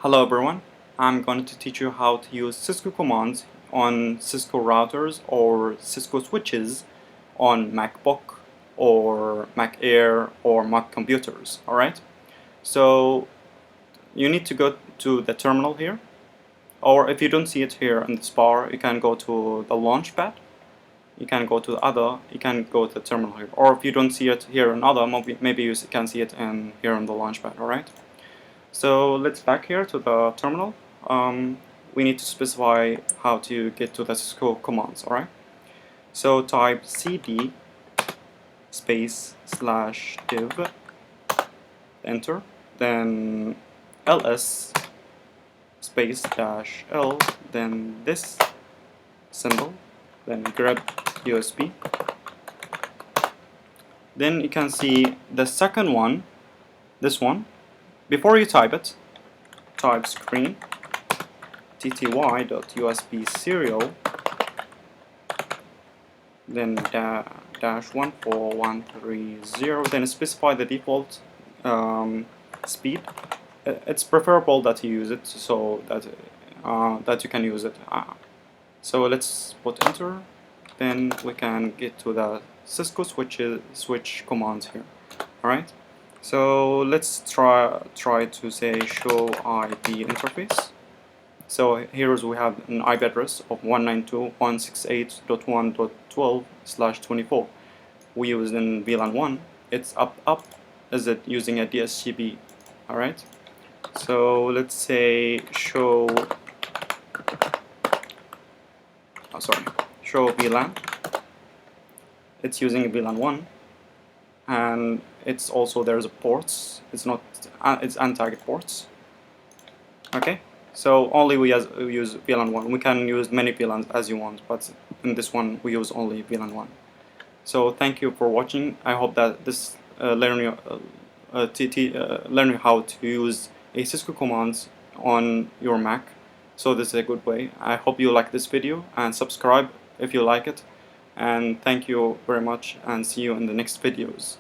Hello everyone, I'm going to teach you how to use Cisco commands on Cisco routers or Cisco switches on MacBook or Mac Air or Mac computers. Alright, so you need to go to the terminal here, or if you don't see it here in this bar, you can go to the launchpad, you can go to the other, you can go to the terminal here, or if you don't see it here in other, maybe you can see it in here on the launchpad. Alright. So let's back here to the terminal. We need to specify how to get to the Cisco commands, alright? So type cd space /div, enter, then ls space -l, then this symbol, then grep USB. Then you can see the second one, this one. Before you type it, type screen tty.usbserial, then -14130, then specify the default speed. It's preferable that you use it so that that you can use it. So let's put enter, then we can get to the Cisco switch commands here. Alright, so let's try to say show IP interface. So here we have an IP address of 192.168.1.12/24. We use in VLAN 1. It's up. Is it using a DSCP? Alright. So let's say show VLAN. It's using VLAN 1, and it's also there's ports. It's not it's untagged ports. Okay. So only we use VLAN 1. We can use many VLANs as you want, but in this one we use only VLAN 1. So thank you for watching. I hope that this learn you how to use a Cisco commands on your Mac. So this is a good way. I hope you like this video and subscribe if you like it. And thank you very much, and see you in the next videos.